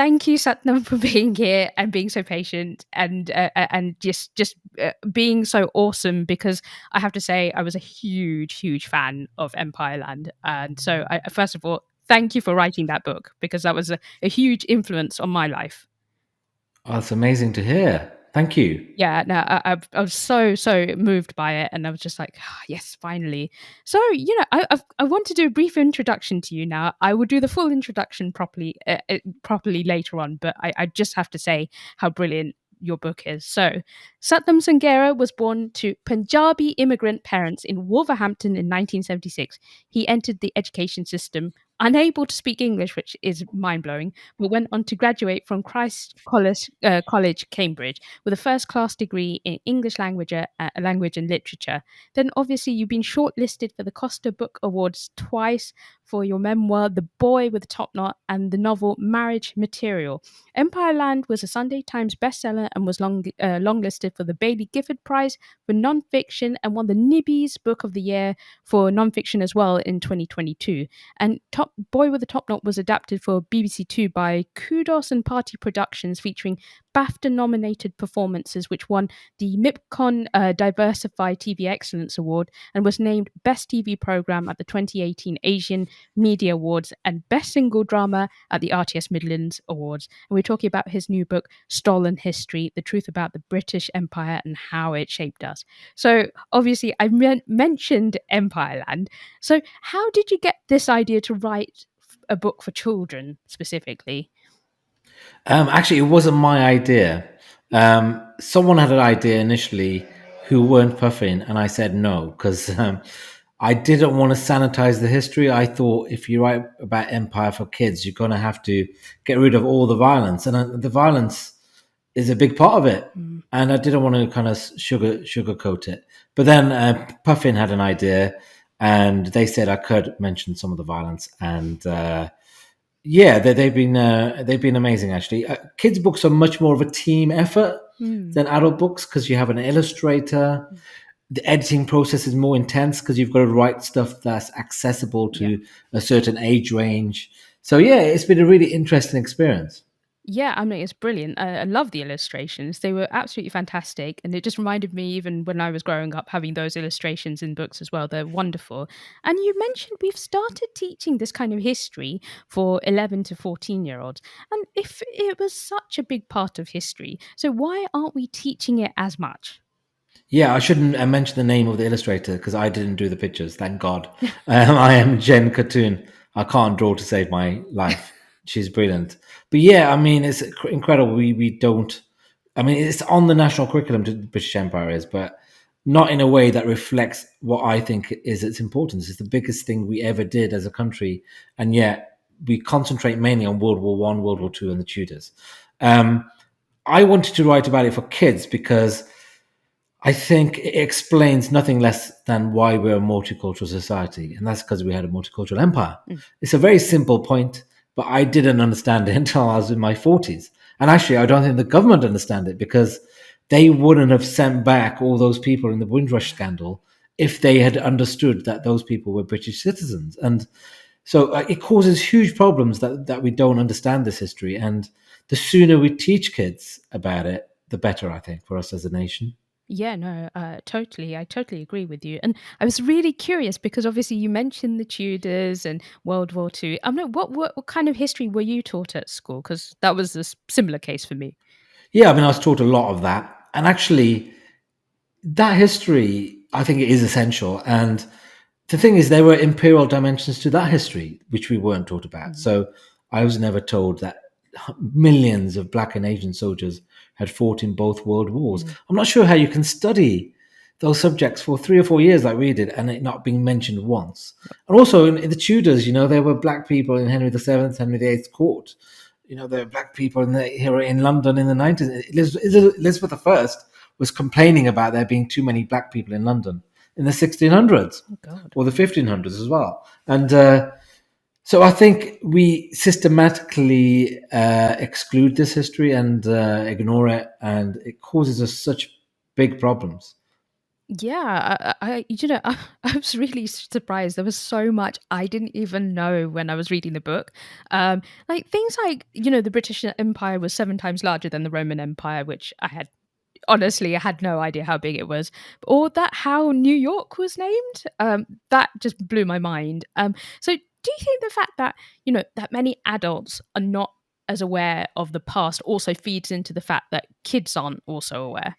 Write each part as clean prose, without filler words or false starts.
thank you, Sathnam, for being here and being so patient and just being so awesome. Because I have to say, I was a huge fan of Empireland, and so first of all, thank you for writing that book because that was a huge influence on my life. Oh, it's amazing to hear. Thank you. Yeah, no, I was so moved by it, and I was just like, "Ah, yes, finally." So, I want to do a brief introduction to you now. I will do the full introduction properly later on, but I just have to say how brilliant your book is. So, Sathnam Sanghera was born to Punjabi immigrant parents in Wolverhampton in 1976. He entered the education system unable to speak English, which is mind blowing, but went on to graduate from Christ College, Cambridge, with a first class degree in English language and literature. Then, obviously, you've been shortlisted for the Costa Book Awards twice for your memoir, The Boy with the Topknot, and the novel Marriage Material. Empireland was a Sunday Times bestseller and was longlisted for the Baillie Gifford Prize for non-fiction and won the Nibbies Book of the Year for non-fiction as well in 2022. And Boy with the Topknot was adapted for BBC Two by Kudos and Parti Productions, featuring Bafta-nominated performances, which won the Mipcom Diversify TV Excellence Award and was named Best TV Programme at the 2018 Asian Media Awards and Best Single Drama at the RTS Midlands Awards. And we're talking about his new book, Stolen History, The Truth About the British Empire and How It Shaped Us. So obviously I mentioned Empireland. So how did you get this idea to write a book for children specifically? Actually, it wasn't my idea. Someone had an idea initially who weren't puffing, and I said no because I didn't want to sanitize the history. I thought if you write about empire for kids, you're going to have to get rid of all the violence, and the violence is a big part of it. And I didn't want to kind of sugarcoat it. But then Puffin had an idea, and they said I could mention some of the violence, and yeah, they've been amazing actually. Kids' books are much more of a team effort than adult books because you have an illustrator. The editing process is more intense because you've got to write stuff that's accessible to a certain age range. So yeah, it's been a really interesting experience. Yeah, I mean, it's brilliant. I love the illustrations. They were absolutely fantastic. And it just reminded me, even when I was growing up, having those illustrations in books as well. They're wonderful. And you mentioned we've started teaching this kind of history for 11 to 14-year-olds. And if it was such a big part of history, so why aren't we teaching it as much? Yeah, I shouldn't mention the name of the illustrator because I didn't do the pictures. Thank God. I am Jen Cartoon. I can't draw to save my life. She's brilliant. But yeah, I mean, it's incredible. We don't. I mean, it's on the national curriculum to the British Empire is, but not in a way that reflects what I think is its importance. It's the biggest thing we ever did as a country, and yet we concentrate mainly on World War One, World War Two, and the Tudors. I wanted to write about it for kids because I think it explains nothing less than why we're a multicultural society, and that's because we had a multicultural empire. It's a very simple point, but I didn't understand it until I was in my 40s. And actually, I don't think the government understand it because they wouldn't have sent back all those people in the Windrush scandal if they had understood that those people were British citizens. And so it causes huge problems that we don't understand this history. And the sooner we teach kids about it, the better, I think, for us as a nation. Yeah, no, totally. I totally agree with you. And I was really curious because obviously you mentioned the Tudors and World War Two. I'm like, what kind of history were you taught at school? Because that was a similar case for me. Yeah, I mean, I was taught a lot of that. And actually, that history, I think it is essential. And the thing is, there were imperial dimensions to that history, which we weren't taught about. So I was never told that millions of black and Asian soldiers had fought in both world wars. I'm not sure how you can study those subjects for 3 or 4 years like we did and it not being mentioned once. And also in the Tudors, there were black people in Henry VII, Henry VIII's court. There were black people here in London in the 90s. Elizabeth I was complaining about there being too many black people in London in the 1600s or the 1500s as well. And so I think we systematically exclude this history and ignore it, and it causes us such big problems. Yeah, I was really surprised. There was so much I didn't even know when I was reading the book. Like things like, the British Empire was 7 times larger than the Roman Empire, which I had no idea how big it was. Or that how New York was named. That just blew my mind. So do you think the fact that, that many adults are not as aware of the past also feeds into the fact that kids aren't also aware?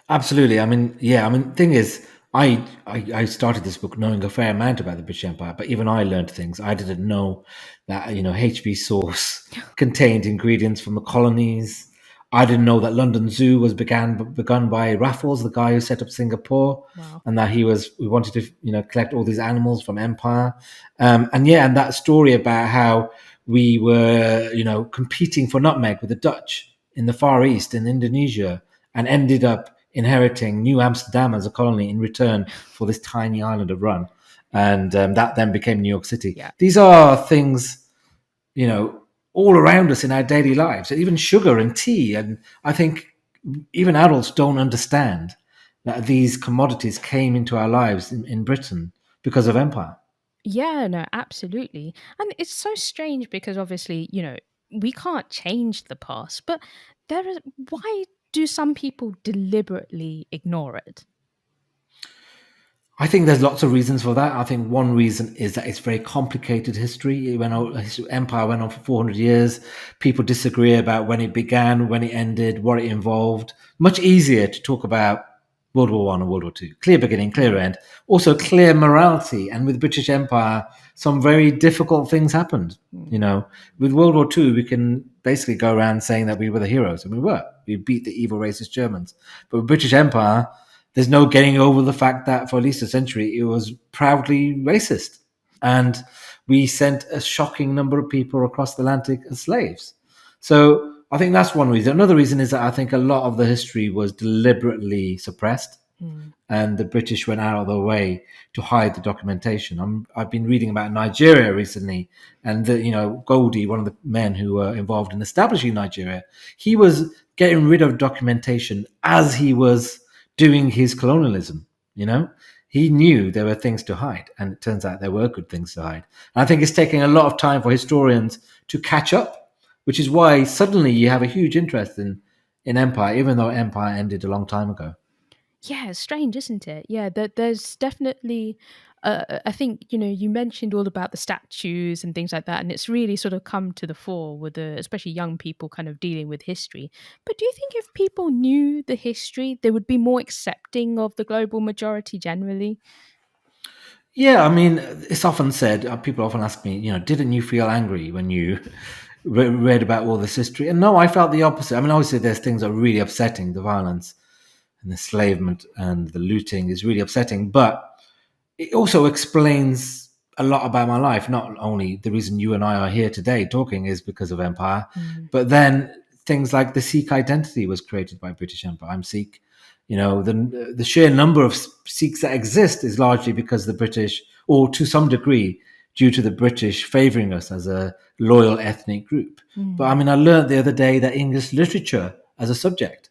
Absolutely. I mean, yeah. I mean, thing is, I started this book knowing a fair amount about the British Empire, but even I learned things I didn't know, that HB sauce contained ingredients from the colonies. I didn't know that London Zoo was begun by Raffles, the guy who set up Singapore, Wow. and that we wanted to collect all these animals from Empire, and that story about how we were competing for nutmeg with the Dutch in the Far East in Indonesia, and ended up inheriting New Amsterdam as a colony in return for this tiny island of Run. And that then became New York City. Yeah. These are things, all around us in our daily lives, even sugar and tea. And I think even adults don't understand that these commodities came into our lives in Britain because of empire. Yeah, no, absolutely. And it's so strange because obviously, we can't change the past, but why do some people deliberately ignore it? I think there's lots of reasons for that. I think one reason is that it's very complicated history. Empire went on for 400 years. People disagree about when it began, when it ended, what it involved. Much easier to talk about World War One and World War Two. Clear beginning, clear end. Also clear morality. And with the British Empire, some very difficult things happened. Mm. With World War Two, we can basically go around saying that we were the heroes, and we were. We beat the evil racist Germans. But with British Empire, there's no getting over the fact that for at least a century it was proudly racist, and we sent a shocking number of people across the Atlantic as slaves. So I think that's one reason. Another reason is that I think a lot of the history was deliberately suppressed, Mm. and the British went out of their way to hide the documentation. I've been reading about Nigeria recently, and Goldie, one of the men who were involved in establishing Nigeria, he was getting rid of documentation as he was doing his colonialism. He knew there were things to hide, and it turns out there were good things to hide. And I think it's taking a lot of time for historians to catch up, which is why suddenly you have a huge interest in Empire, even though Empire ended a long time ago. Yeah, it's strange, isn't it? Yeah, there's definitely. I think you mentioned all about the statues and things like that, and it's really sort of come to the fore with especially young people kind of dealing with history. But do you think if people knew the history, they would be more accepting of the global majority generally? Yeah, I mean, it's often said, people often ask me, didn't you feel angry when you read about all this history? And no, I felt the opposite. I mean, obviously, there's things that are really upsetting. The violence and the enslavement and the looting is really upsetting, but it also explains a lot about my life. Not only the reason you and I are here today talking is because of Empire, Mm. but then things like the Sikh identity was created by British Empire. I'm Sikh. The sheer number of Sikhs that exist is largely because the British, or to some degree, due to the British favouring us as a loyal ethnic group. But I Mm. mean, I learned the other day that English literature as a subject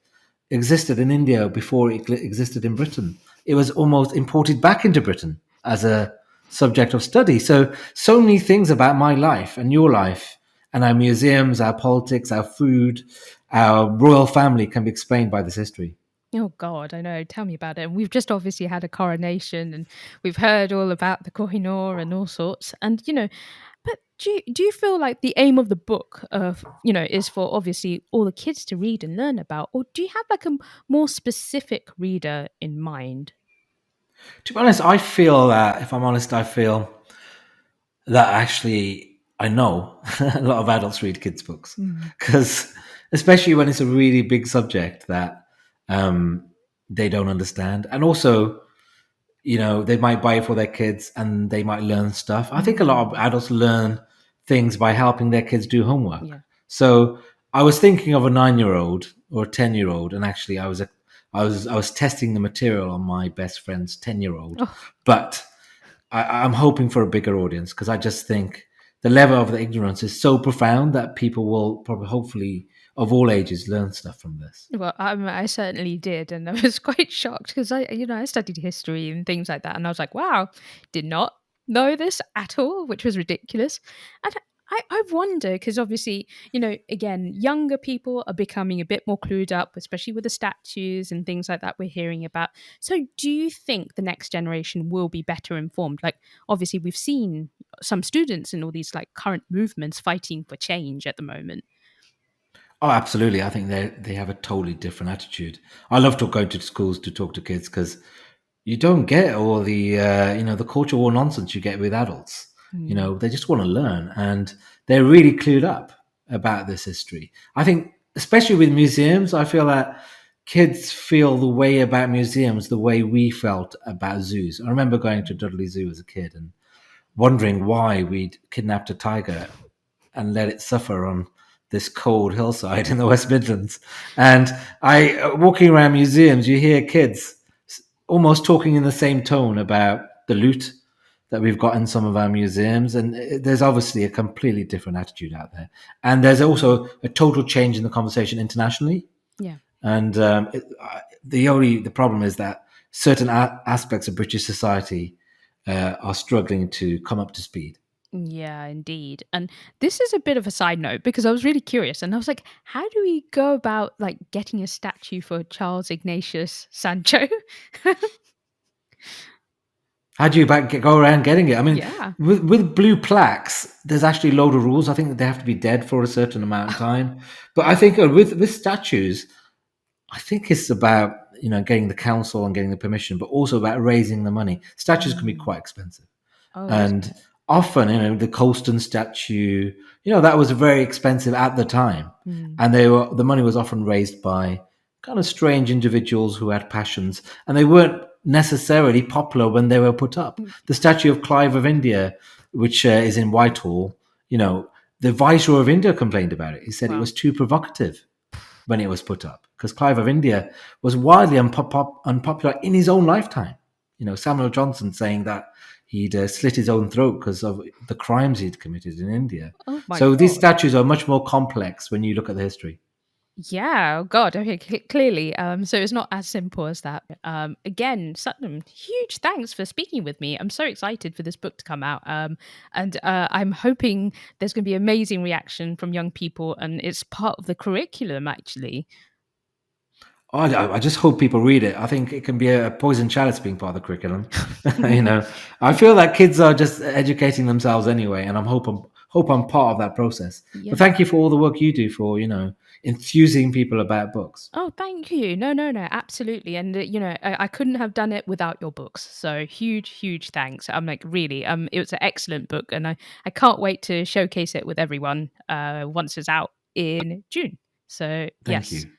existed in India before it existed in Britain. It was almost imported back into Britain as a subject of study. So many things about my life and your life and our museums, our politics, our food, our royal family can be explained by this history. Oh God, I know. Tell me about it. And we've just obviously had a coronation, and we've heard all about the Kohinoor and all sorts. And but do you feel like the aim of the book, is for obviously all the kids to read and learn about, or do you have like a more specific reader in mind? To be honest, I feel that, if I'm honest, I feel that actually I know a lot of adults read kids' books, Mm. because especially when it's a really big subject that um, they don't understand. And also, they might buy it for their kids and they might learn stuff. I think a lot of Mm. adults learn things by helping their kids do homework. Yeah. So I was thinking of a 9-year-old or a 10-year-old, and actually I was testing the material on my best friend's 10-year-old, Oh, but I'm hoping for a bigger audience, because I just think the level of the ignorance is so profound that people will probably hopefully of all ages learn stuff from this. Well, I certainly did, and I was quite shocked because I studied history and things like that, and I was like, wow, did not know this at all, which was ridiculous. And I wonder because obviously, again, younger people are becoming a bit more clued up, especially with the statues and things like that we're hearing about. So, do you think the next generation will be better informed? Like, obviously, we've seen some students in all these like current movements fighting for change at the moment. Oh, absolutely. I think they have a totally different attitude. I love to go to schools to talk to kids because you don't get all the the culture war nonsense you get with adults. Hmm. They just want to learn, and they're really clued up about this history. I think, especially with museums, I feel that kids feel the way about museums the way we felt about zoos. I remember going to Dudley Zoo as a kid and wondering why we'd kidnapped a tiger and let it suffer on this cold hillside in the West Midlands. And walking around museums, you hear kids almost talking in the same tone about the loot that we've got in some of our museums. And there's obviously a completely different attitude out there. And there's also a total change in the conversation internationally. Yeah. And the problem is that certain aspects of British society are struggling to come up to speed. Yeah, indeed. And this is a bit of a side note because I was really curious and I was like, how do we go about like getting a statue for Charles Ignatius Sancho? How do you go around getting it? I mean, Yeah. with blue plaques, there's actually a load of rules. I think that they have to be dead for a certain amount of time. But I think with statues, I think it's about getting the council and getting the permission, but also about raising the money. Statues can be Mm. quite expensive, Oh, is and it? often the Colston statue, that was very expensive at the time, Mm. and the money was often raised by kind of strange individuals who had passions, and they weren't necessarily popular when they were put up. Mm. The statue of Clive of India, which is in Whitehall, the Viceroy of India complained about it. He said it Wow. was too provocative when it was put up because Clive of India was widely unpopular in his own lifetime. Samuel Johnson saying that he'd slit his own throat because of the crimes he'd committed in India. Oh my So these God. statues are much more complex when you look at the history. Yeah, oh God. Okay, clearly. So it's not as simple as that. Again, Satnam, huge thanks for speaking with me. I'm so excited for this book to come out. And I'm hoping there's going to be amazing reaction from young people, and it's part of the curriculum actually. I just hope people read it. I think it can be a poison chalice being part of the curriculum. you know, I feel that kids are just educating themselves anyway, and hope I'm part of that process. But Yeah. thank you for all the work you do for enthusing people about books. Oh, thank you. No, no, no, absolutely. And I couldn't have done it without your books. So huge, huge thanks. I'm like really, it was an excellent book, and I can't wait to showcase it with everyone once it's out in June. So Thank yes. you.